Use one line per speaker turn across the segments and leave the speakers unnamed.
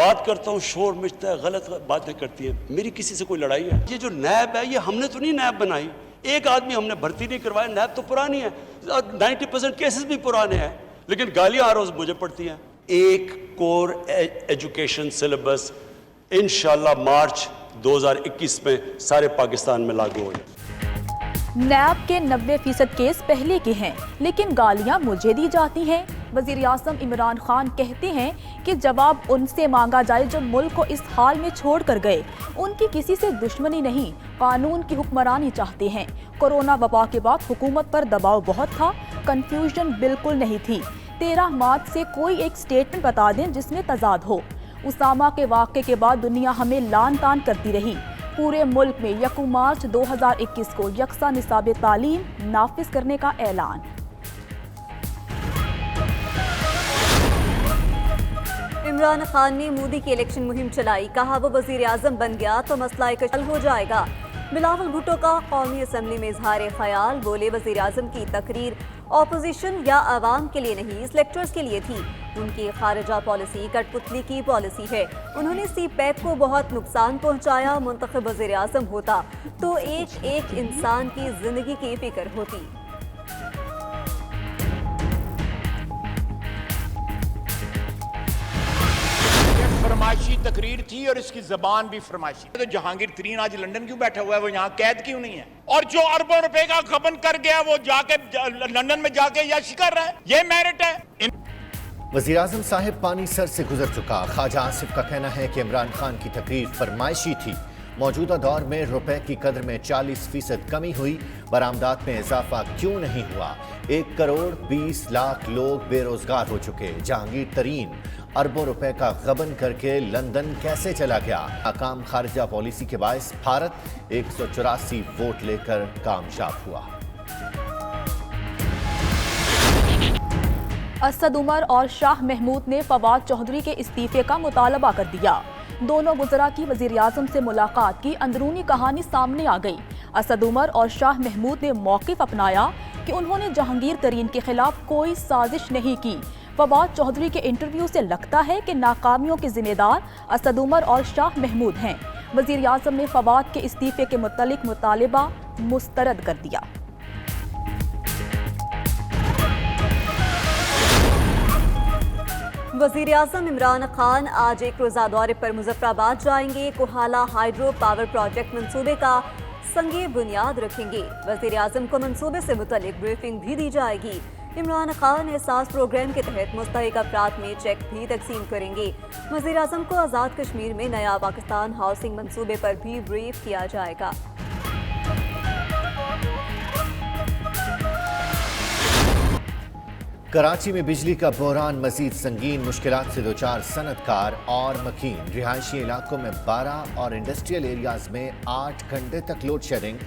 بات کرتا ہوں شور مچتا ہے, غلط باتیں کرتی ہیں. میری کسی سے کوئی لڑائی ہے؟ یہ جو نیب ہے یہ ہم نے تو نہیں نیب بنائی, ایک آدمی ہم نے بھرتی نہیں کروایا. نیب تو پرانی ہے, 90% کیسز بھی پرانے ہیں, لیکن گالیاں ہر روز مجھے پڑتی ہیں. ایک کور ایجوکیشن سلیبس انشاءاللہ مارچ 2021 میں سارے پاکستان میں لاگو ہو جائے.
نیب کے 90% کیس پہلے کے ہیں لیکن گالیاں مجھے دی جاتی ہیں. وزیر اعظم عمران خان کہتے ہیں کہ جواب ان سے مانگا جائے جو ملک کو اس حال میں چھوڑ کر گئے. ان کی کسی سے دشمنی نہیں, قانون کی حکمرانی چاہتے ہیں. کورونا وبا کے بعد حکومت پر دباؤ بہت تھا, کنفیوژن بالکل نہیں تھی. 13 مارچ سے کوئی ایک سٹیٹمنٹ بتا دیں جس میں تضاد ہو. اسامہ کے واقعے کے بعد دنیا ہمیں لان تان کرتی رہی. پورے ملک میں 1 مارچ 2021 کو یکساں نصاب تعلیم نافذ کرنے کا اعلان.
عمران خان نے مودی کی الیکشن مہم چلائی, کہا وہ وزیر اعظم بن گیا تو مسئلہ حل ہو جائے گا. بلاول بھٹو کا قومی اسمبلی میں اظہار خیال, بولے وزیر اعظم کی تقریر اپوزیشن یا عوام کے لیے نہیں, سلیکٹرز کے لیے تھی. ان کی خارجہ پالیسی کٹ پتلی کی پالیسی ہے. انہوں نے سی پیک کو بہت نقصان پہنچایا. منتخب وزیر اعظم ہوتا تو ایک ایک انسان کی زندگی کی فکر ہوتی.
فرمائشی تقریر تھی اور اس کی زبان بھی فرمائشی. تو جہانگیر ترین آج لندن کیوں بیٹھا ہوا ہے, وہ یہاں قید کیوں نہیں ہے؟ اور جو اربوں روپے کا غبن کر گیا وہ جا کے لندن میں جا کے یش کر رہا ہے, یہ میرٹ ہے.
وزیر اعظم صاحب پانی سر سے گزر چکا. خواجہ آصف کا کہنا ہے کہ عمران خان کی تقریر فرمائشی تھی. موجودہ دور میں روپے کی قدر میں 40% کمی ہوئی, برآمدات میں اضافہ کیوں نہیں ہوا؟ 1 کروڑ 20 لاکھ لوگ بے روزگار ہو چکے. جہانگیر ترین اربوں روپے کا غبن کر کے لندن کیسے چلا گیا؟ ناکام خارجہ پالیسی کے باعث بھارت 184 ووٹ لے کر کامیاب ہوا.
اسد عمر اور شاہ محمود نے فواد چوہدری کے استعفے کا مطالبہ کر دیا. دونوں وزراء کی وزیر اعظم سے ملاقات کی اندرونی کہانی سامنے آ گئی. اسد عمر اور شاہ محمود نے موقف اپنایا کہ انہوں نے جہانگیر ترین کے خلاف کوئی سازش نہیں کی. فواد چوہدری کے انٹرویو سے لگتا ہے کہ ناکامیوں کے ذمہ دار اسد عمر اور شاہ محمود ہیں. وزیر اعظم نے فواد کے استعفے کے متعلق مطالبہ مسترد کر دیا.
وزیر اعظم عمران خان آج ایک روزہ دورے پر مظفر آباد جائیں گے. کوہالہ ہائیڈرو پاور پروجیکٹ منصوبے کا سنگ بنیاد رکھیں گے. وزیر اعظم کو منصوبے سے متعلق بریفنگ بھی دی جائے گی. عمران خان احساس پروگرام کے تحت مستحق افراد میں چیک بھی تقسیم کریں گے. وزیر اعظم کو آزاد کشمیر میں نیا پاکستان ہاؤسنگ منصوبے پر بھی بریف کیا جائے گا.
کراچی میں بجلی کا بحران مزید سنگین, مشکلات سے دوچار صنعت کار اور مکین. رہائشی علاقوں میں 12 اور انڈسٹریل ایریاز میں 8 گھنٹے تک لوڈ شیڈنگ.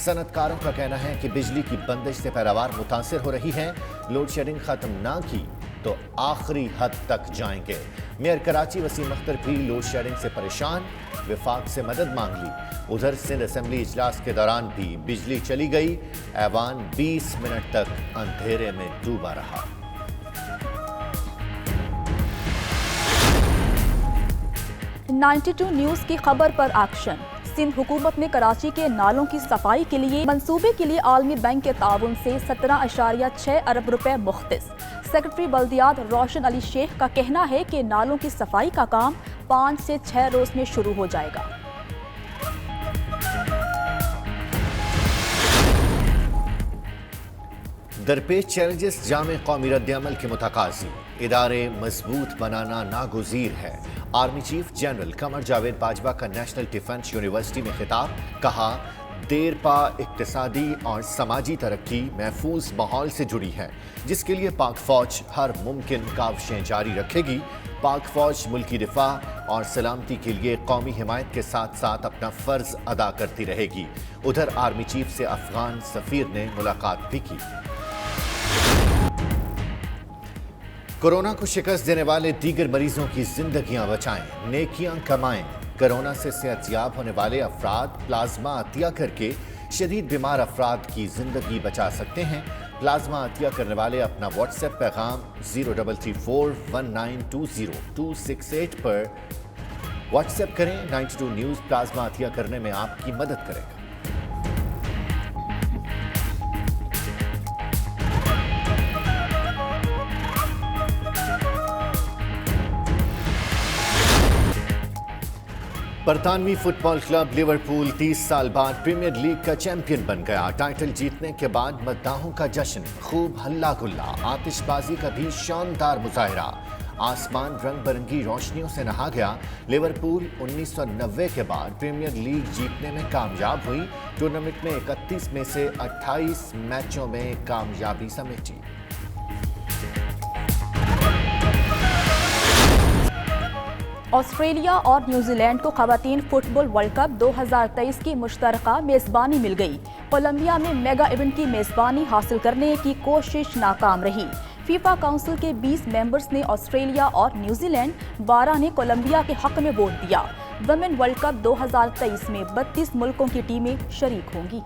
صنعت کاروں کا کہنا ہے کہ بجلی کی بندش سے پیداوار متاثر ہو رہی ہے. لوڈ شیڈنگ ختم نہ کی تو آخری حد تک جائیں گے. میئر کراچی وسیم اختر بھی لوڈ شیڈنگ سے پریشان, وفاق سے مدد مانگ لی. ادھر سندھ اسمبلی اجلاس کے دوران بھی بجلی چلی گئی. ایوان 20 منٹ تک اندھیرے میں ڈوبا رہا.
نائنٹی 92 نیوز کی خبر پر ایکشن. سندھ حکومت نے کراچی کے نالوں کی صفائی کے لیے منصوبے کے لیے عالمی بینک کے تعاون سے 17.6 ارب روپے مختص. سیکرٹری بلدیات روشن علی شیخ کا کہنا ہے کہ نالوں کی صفائی کا کام 5 سے 6 روز میں شروع ہو جائے گا.
درپیش چیلنجز جامع قومی رد عمل کے متقاضی. ادارے مضبوط بنانا ناگزیر ہے. Army chief general Qamar Javed Bajwa کا نیشنل ڈیفنس یونیورسٹی میں خطاب. کہا دیرپا اقتصادی اور سماجی ترقی محفوظ ماحول سے جڑی ہے, جس کے لیے پاک فوج ہر ممکن کاوشیں جاری رکھے گی. پاک فوج ملکی دفاع اور سلامتی کے لیے قومی حمایت کے ساتھ ساتھ اپنا فرض ادا کرتی رہے گی. ادھر آرمی چیف سے افغان سفیر نے ملاقات بھی کی. کورونا کو شکست دینے والے دیگر مریضوں کی زندگیاں بچائیں, نیکیاں کمائیں. کورونا سے صحت یاب ہونے والے افراد پلازما عطیہ کر کے شدید بیمار افراد کی زندگی بچا سکتے ہیں. پلازما عطیہ کرنے والے اپنا واٹس ایپ پیغام 03341920 268 پر واٹس ایپ کریں، 92 نیوز پلازما عطیہ کرنے میں آپ کی مدد کرے گا۔ برطانوی فٹ بال کلب لیورپول 30 سال بعد پریمیئر لیگ کا چیمپئن بن گیا۔ ٹائٹل جیتنے کے بعد مداحوں کا جشن، خوب ہلا گلا، آتش بازی کا بھی شاندار مظاہرہ، آسمان رنگ برنگی روشنیوں سے نہا گیا۔ لیورپول 1990 کے بعد پریمیئر لیگ جیتنے میں کامیاب ہوئی، ٹورنامنٹ میں 31 میں سے 28 میچوں میں کامیابی سمیٹی۔
آسٹریلیا اور نیوزی لینڈ کو خواتین فٹ بال ورلڈ کپ 2023 کی مشترکہ میزبانی مل گئی۔ کولمبیا میں میگا ایونٹ کی میزبانی حاصل کرنے کی کوشش ناکام رہی۔ فیفا کونسل کے 20 ممبرز نے آسٹریلیا اور نیوزی لینڈ، 12 نے کولمبیا کے حق میں ووٹ دیا۔ ویمن ورلڈ کپ 2023 میں 32 ملکوں کی ٹیمیں شریک ہوں گی۔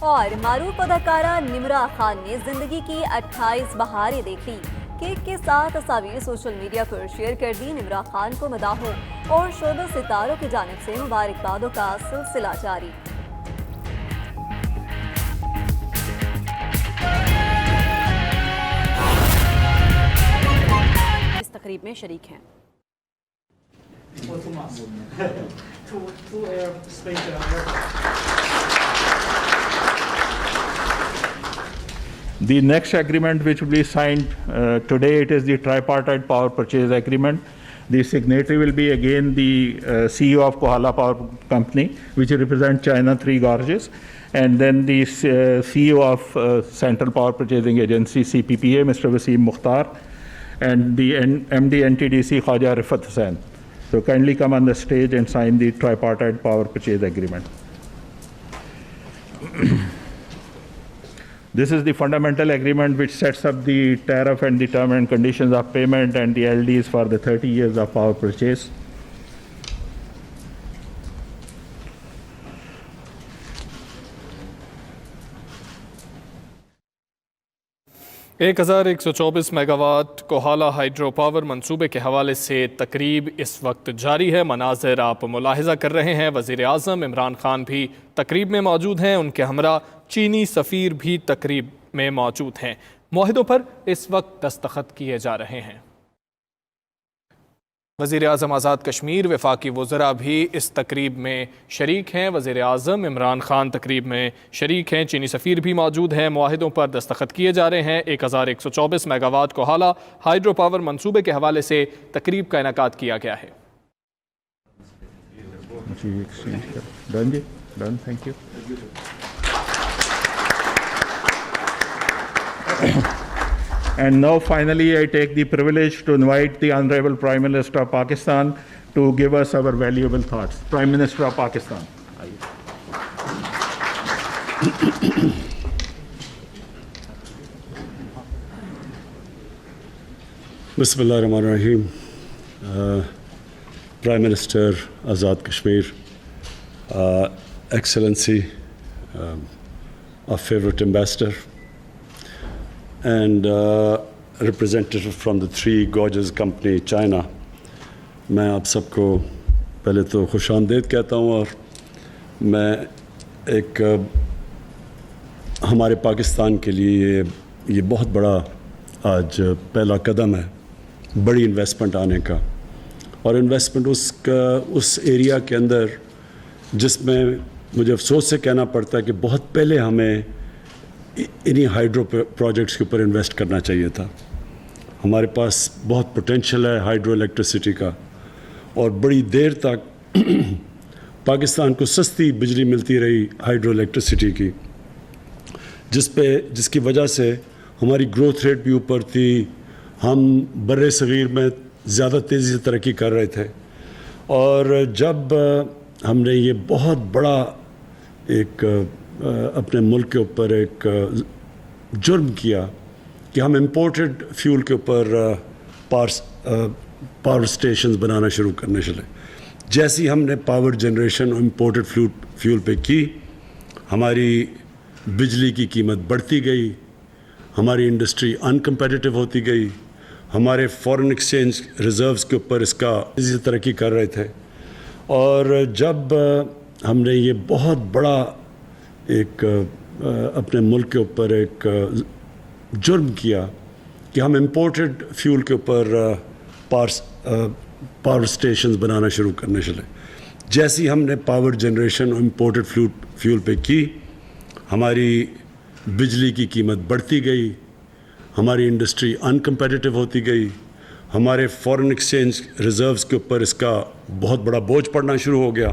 اور معروف اداکارہ نمرا خان نے زندگی کی 28 بہاریں دیکھ لی۔ کیک کے ساتھ تصاویر سوشل میڈیا پر شیئر کر دی۔ نمرا خان کو مداحوں اور شعبہ ستاروں کی جانب سے مبارکبادوں کا سلسلہ جاری۔
اس تقریب میں شریک ہیں۔
The next agreement which will be signed today, it is the tripartite power purchase agreement. The signatory will be again the CEO of Kohala Power Company, which represents China 3 Gorges, and then the CEO of Central Power Purchasing Agency CPPA, Mr. Wasim Mukhtar, and the MD NTDC Khwaja Rifat Hussain. So kindly come on the stage and sign the tripartite power purchase agreement. This is the fundamental agreement which sets up the tariff and the term and conditions of payment and the LDs for the 30 years of power purchase.
ایک 1124 mega what کوہالا hydro power منصوبے کے حوالے سے تقریب اس وقت جاری ہے۔ مناظر آپ ملاحظہ کر رہے ہیں۔ وزیر اعظم عمران خان بھی تقریب میں موجود ہیں، ان کے ہمراہ چینی سفیر بھی تقریب میں موجود ہیں۔ معاہدوں پر اس وقت دستخط کیے جا رہے ہیں۔ وزیر اعظم آزاد کشمیر، وفاقی وزراء بھی اس تقریب میں شریک ہیں۔ وزیر اعظم عمران خان تقریب میں شریک ہیں، چینی سفیر بھی موجود ہیں۔ معاہدوں پر دستخط کیے جا رہے ہیں۔ 1124 میگا واٹ کوہالا ہائیڈرو پاور منصوبے کے حوالے سے تقریب کا انعقاد کیا گیا ہے۔
And now finally I take the privilege to invite the Honorable Prime Minister of Pakistan to give us our valuable thoughts. Prime Minister of Pakistan.
Bismillah ar-Rahman ar-Rahim. Prime Minister Azad Kashmir, Excellency, our favorite ambassador, and representative from the 3 Gorges Company, China. میں آپ سب کو پہلے تو خوش آمدید کہتا ہوں، اور میں ایک ہمارے پاکستان کے لیے یہ بہت بڑا آج پہلا قدم ہے بڑی انویسٹمنٹ آنے کا، اور انویسٹمنٹ اس ایریا کے اندر جس میں مجھے افسوس سے کہنا پڑتا ہے کہ بہت پہلے ہمیں انہی ہائیڈرو پروجیکٹس کے اوپر انویسٹ کرنا چاہیے تھا۔ ہمارے پاس بہت پوٹینشیل ہے ہائیڈرو الیکٹریسٹی کا، اور بڑی دیر تک پاکستان کو سستی بجلی ملتی رہی ہائیڈرو الیکٹریسٹی کی، جس کی وجہ سے ہماری گروتھ ریٹ بھی اوپر تھی، ہم بر صغیر میں زیادہ تیزی سے ترقی کر رہے تھے۔ اور جب ہم نے یہ بہت بڑا ایک اپنے ملک کے اوپر ایک جرم کیا کہ ہم امپورٹڈ فیول کے اوپر پاور سٹیشنز بنانا شروع کرنے چلے، جیسی ہم نے پاور جنریشن امپورٹڈ فیول پہ کی، ہماری بجلی کی قیمت بڑھتی گئی, ہماری انڈسٹری انکمپیٹیٹو ہوتی گئی, ہمارے فارن ایکسچینج ریزروز کے اوپر اس کا اسی ترقی کر رہے تھے. اور جب ہم نے یہ بہت بڑا ایک اپنے ملک کے اوپر ایک جرم کیا کہ ہم امپورٹڈ فیول کے اوپر پاور اسٹیشنز بنانا شروع کرنے چلے. جیسی ہم نے پاور جنریشن امپورٹڈ فیول پہ کی, ہماری بجلی کی قیمت بڑھتی گئی, ہماری انڈسٹری انکمپیٹیٹو ہوتی گئی, ہمارے فارن ایکسچینج ریزروز کے اوپر اس کا بہت بڑا بوجھ پڑنا شروع ہو گیا.